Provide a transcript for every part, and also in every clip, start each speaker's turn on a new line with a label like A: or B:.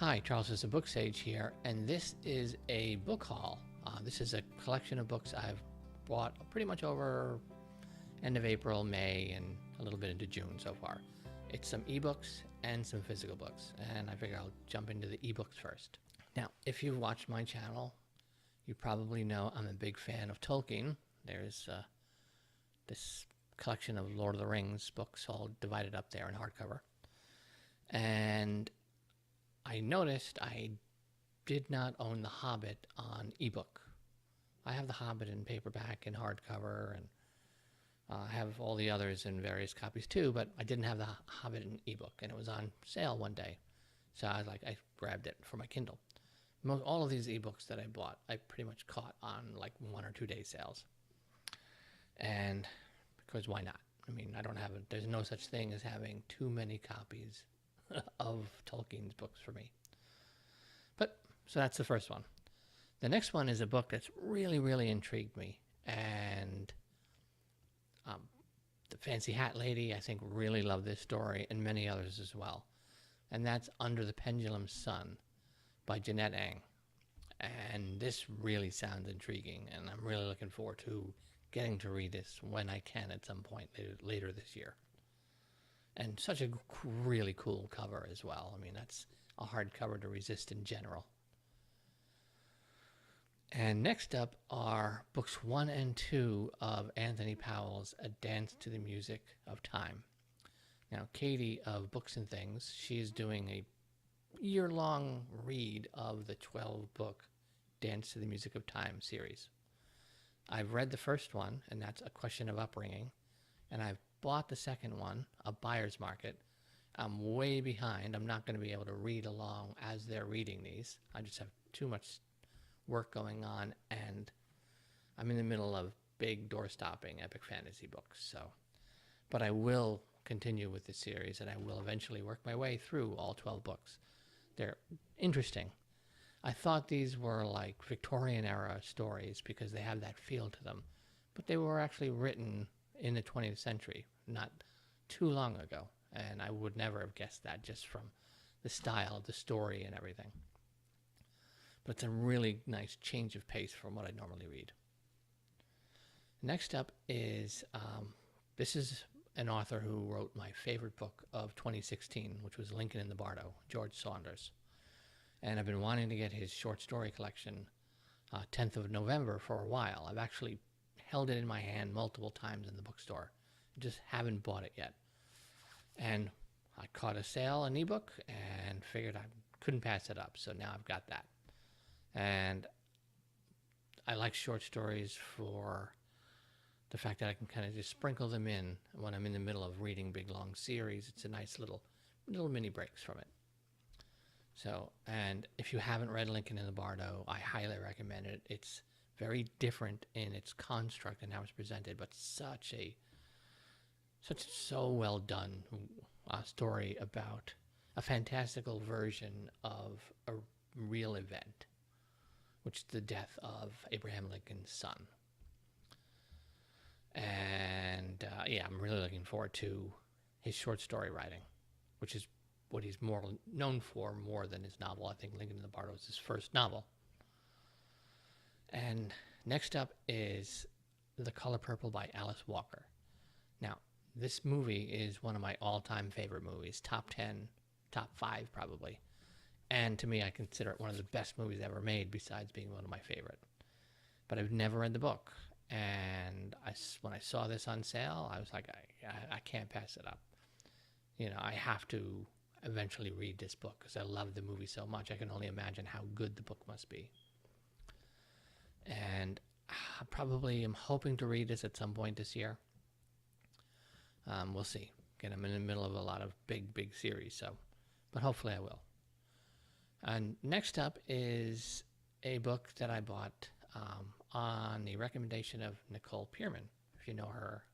A: Hi, Charles is SirBookSage here, and this is a book haul. This is a collection of books I've bought pretty much over end of April, May, and a little bit into June so far. It's some ebooks and some physical books, and I figure I'll jump into the ebooks first. Now, if you've watched my channel, you probably know I'm a big fan of Tolkien. There's this collection of Lord of the Rings books all divided up there in hardcover. And I noticed I did not own The Hobbit on ebook. I have The Hobbit in paperback and hardcover, and I have all the others in various copies too, but I didn't have The Hobbit in ebook, and it was on sale one day. So I grabbed it for my Kindle. All of these ebooks that I bought, I pretty much caught on like 1 or 2 day sales. And because why not? I mean, there's no such thing as having too many copies of Tolkien's books for me. So that's the first one. The next one is a book that's really, really intrigued me. And the Fancy Hat Lady, I think, really loved this story, and many others as well. And that's Under the Pendulum Sun by Jeanette Ang. And this really sounds intriguing, and I'm really looking forward to getting to read this when I can at some point later this year. And such a really cool cover as well. I mean, that's a hard cover to resist in general. And next up are books 1 and 2 of Anthony Powell's A Dance to the Music of Time. Now, Katie of Books and Things, she's doing a year-long read of the 12-book Dance to the Music of Time series. I've read the first one, and that's A Question of Upbringing, and I've bought the second one, A Buyer's Market. I'm way behind. I'm not going to be able to read along as they're reading these. I just have too much work going on, and I'm in the middle of big door-stopping epic fantasy books. But I will continue with the series, and I will eventually work my way through all 12 books. They're interesting. I thought these were like Victorian-era stories because they have that feel to them, but they were actually written in the 20th century, not too long ago, and I would never have guessed that just from the style, the story, and everything. But it's a really nice change of pace from what I normally read. Next up is, this is an author who wrote my favorite book of 2016, which was Lincoln in the Bardo, George Saunders. And I've been wanting to get his short story collection, 10th of November, for a while. I've actually held it in my hand multiple times in the bookstore. Just haven't bought it yet. And I caught a sale, an ebook, and figured I couldn't pass it up. So now I've got that. And I like short stories for the fact that I can kind of just sprinkle them in when I'm in the middle of reading big, long series. It's a nice little mini breaks from it. So, and if you haven't read Lincoln in the Bardo, I highly recommend it. It's very different in its construct and how it's presented, but so well done story about a fantastical version of a real event, which is the death of Abraham Lincoln's son. And I'm really looking forward to his short story writing, which is what he's more known for more than his novel. I think Lincoln in the Bardo is his first novel. And next up is The Color Purple by Alice Walker. Now, this movie is one of my all-time favorite movies, top 10, top 5 probably. And to me, I consider it one of the best movies ever made, besides being one of my favorite. But I've never read the book. And when I saw this on sale, I was like, I can't pass it up. You know, I have to eventually read this book because I love the movie so much. I can only imagine how good the book must be. And I probably am hoping to read this at some point this year. We'll see. Again, I'm in the middle of a lot of big series, but hopefully I will. And next up is a book that I bought on the recommendation of Nicole Pierman, if you know her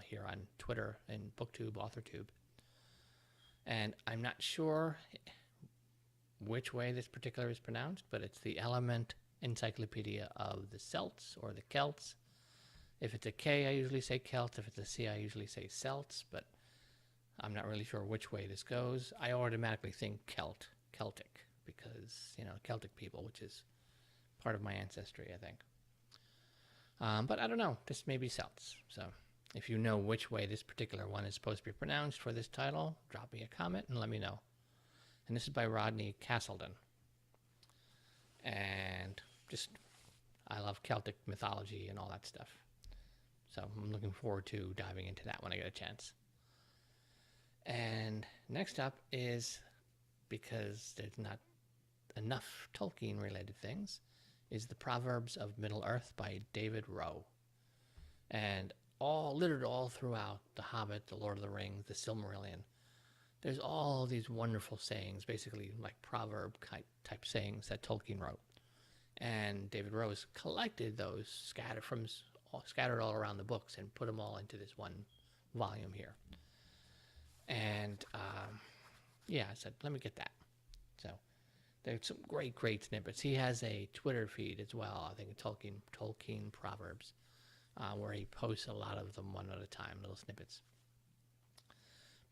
A: here on Twitter and BookTube, AuthorTube. And I'm not sure which way this particular is pronounced, but it's the Element Encyclopedia of the Celts or the Celts. If it's a K, I usually say Celt. If it's a C, I usually say Celts, but I'm not really sure which way this goes. I automatically think Celtic, is, Celtic people, which is part of my ancestry, I think. But I don't know. This may be Celts. So if you know which way this particular one is supposed to be pronounced for this title, drop me a comment and let me know. And this is by Rodney Castleton. And just, I love Celtic mythology and all that stuff. So I'm looking forward to diving into that when I get a chance. And next up is, because there's not enough Tolkien-related things, is The Proverbs of Middle-earth by David Rowe. And littered all throughout The Hobbit, The Lord of the Rings, The Silmarillion, there's all these wonderful sayings, basically like proverb type sayings that Tolkien wrote. And David Rowe has collected those scattered all around the books and put them all into this one volume here. And I said, let me get that. So there's some great snippets. He has a Twitter feed as well, I think Tolkien Proverbs, where he posts a lot of them one at a time, little snippets.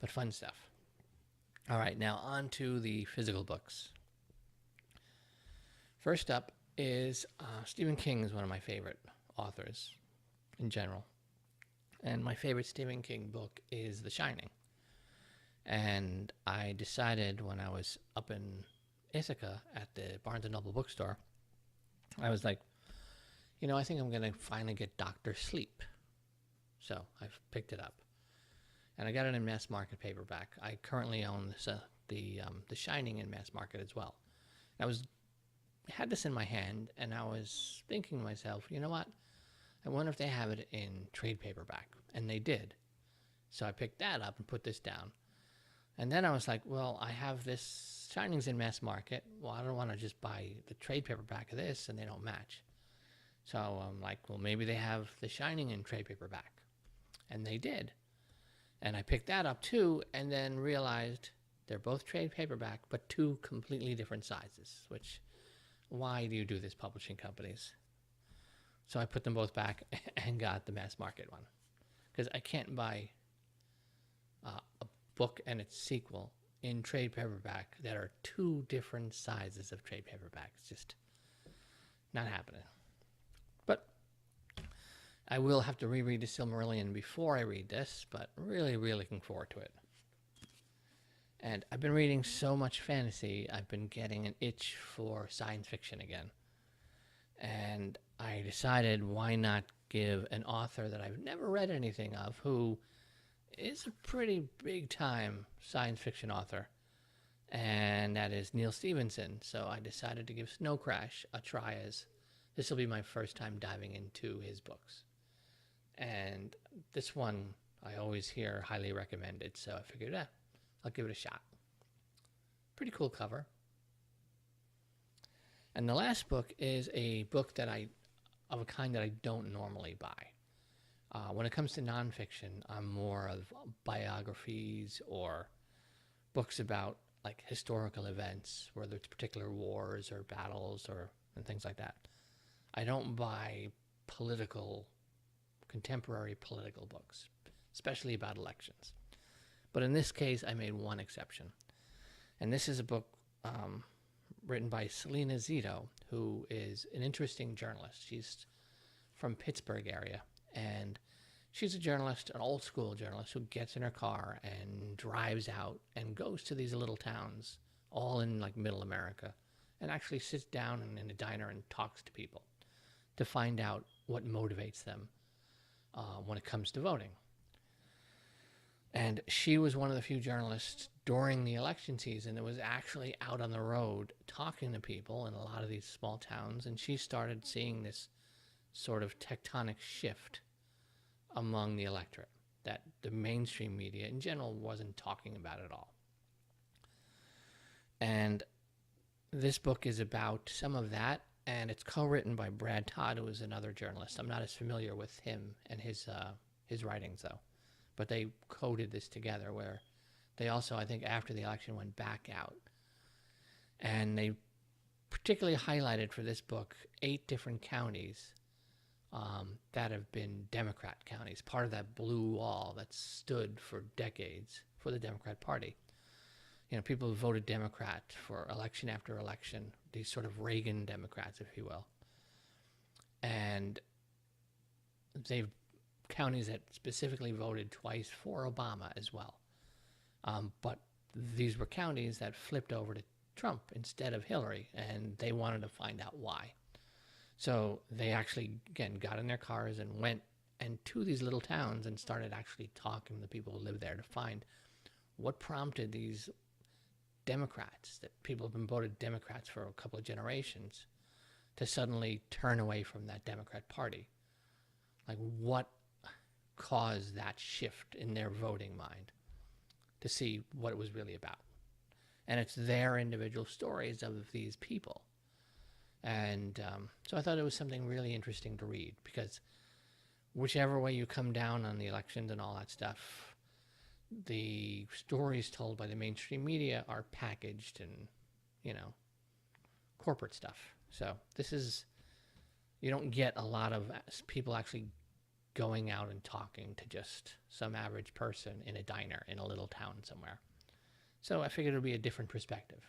A: But fun stuff. All right, now on to the physical books. First up is Stephen King is one of my favorite authors in general. And my favorite Stephen King book is The Shining. And I decided when I was up in Ithaca at the Barnes & Noble bookstore, I was like, I think I'm going to finally get Dr. Sleep. So I've picked it up. And I got it in mass market paperback. I currently own this, The Shining in mass market as well. I had this in my hand, and I was thinking to myself, you know what? I wonder if they have it in trade paperback. And they did. So I picked that up and put this down. And then I was like, well, I have this Shining's in mass market. Well, I don't want to just buy the trade paperback of this, and they don't match. So I'm like, well, maybe they have The Shining in trade paperback. And they did. And I picked that up too, and then realized they're both trade paperback, but two completely different sizes, which, why do you do this, publishing companies? So I put them both back and got the mass market one. Because I can't buy a book and its sequel in trade paperback that are two different sizes of trade paperback. It's just not happening. But I will have to reread the Silmarillion before I read this, but really looking forward to it. And I've been reading so much fantasy, I've been getting an itch for science fiction again. And I decided, why not give an author that I've never read anything of, who is a pretty big-time science fiction author, and that is Neal Stephenson. So I decided to give Snow Crash a try, as this will be my first time diving into his books. And this one I always hear highly recommended, so I figured, I'll give it a shot. Pretty cool cover. And the last book is a book of a kind that I don't normally buy. When it comes to nonfiction, I'm more of biographies or books about like historical events, whether it's particular wars or battles and things like that. I don't buy contemporary political books, especially about elections. But in this case, I made one exception. And this is a book written by Selena Zito, who is an interesting journalist. She's from Pittsburgh area, and she's a journalist, an old school journalist, who gets in her car and drives out and goes to these little towns, all in like middle America, and actually sits down in a diner and talks to people to find out what motivates them when it comes to voting. And she was one of the few journalists during the election season that was actually out on the road talking to people in a lot of these small towns, and she started seeing this sort of tectonic shift among the electorate that the mainstream media in general wasn't talking about at all. And this book is about some of that, and it's co-written by Brad Todd, who is another journalist. I'm not as familiar with him and his writings, though. But they coded this together, where they also, I think, after the election, went back out. And they particularly highlighted for this book 8 different counties that have been Democrat counties, part of that blue wall that stood for decades for the Democrat Party. people who voted Democrat for election after election, these sort of Reagan Democrats, if you will. And they've counties that specifically voted twice for Obama as well. But these were counties that flipped over to Trump instead of Hillary, and they wanted to find out why. So they actually, again, got in their cars and went to these little towns and started actually talking to the people who lived there to find what prompted these Democrats, that people have been voted Democrats for a couple of generations, to suddenly turn away from that Democrat Party. Like, what caused that shift in their voting mind to see what it was really about. And it's their individual stories of these people. And so I thought it was something really interesting to read, because whichever way you come down on the elections and all that stuff, the stories told by the mainstream media are packaged in, corporate stuff. So this is, you don't get a lot of people actually going out and talking to just some average person in a diner in a little town somewhere. So I figured it would be a different perspective.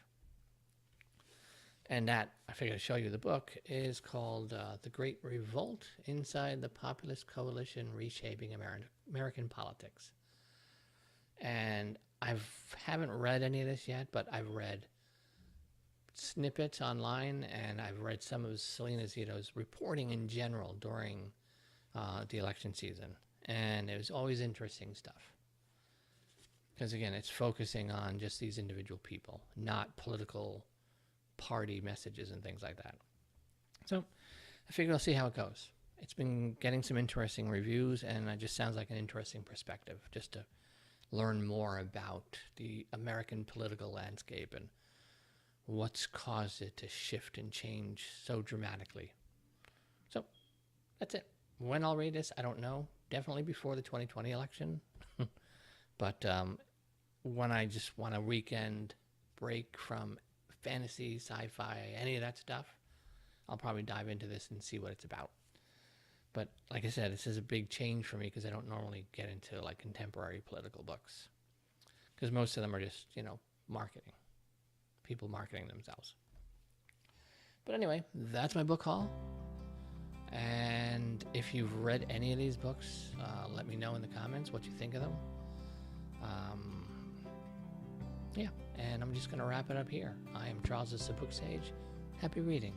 A: And that, I figured I'd show you the book, is called The Great Revolt Inside the Populist Coalition Reshaping American Politics. And I haven't read any of this yet, but I've read snippets online, and I've read some of Selena Zito's reporting in general during the election season. And it was always interesting stuff. Because again, it's focusing on just these individual people, not political party messages and things like that. So I figured I'll see how it goes. It's been getting some interesting reviews, and it just sounds like an interesting perspective just to learn more about the American political landscape and what's caused it to shift and change so dramatically. So that's it. When I'll read this, I don't know. Definitely before the 2020 election. But when I just want a weekend break from fantasy, sci-fi, any of that stuff, I'll probably dive into this and see what it's about. But like I said, this is a big change for me because I don't normally get into like contemporary political books, because most of them are just, marketing, people marketing themselves. But anyway, that's my book haul. And if you've read any of these books, let me know in the comments what you think of them. Yeah, and I'm just going to wrap it up here. I am Charles the SirBookSage. Happy reading.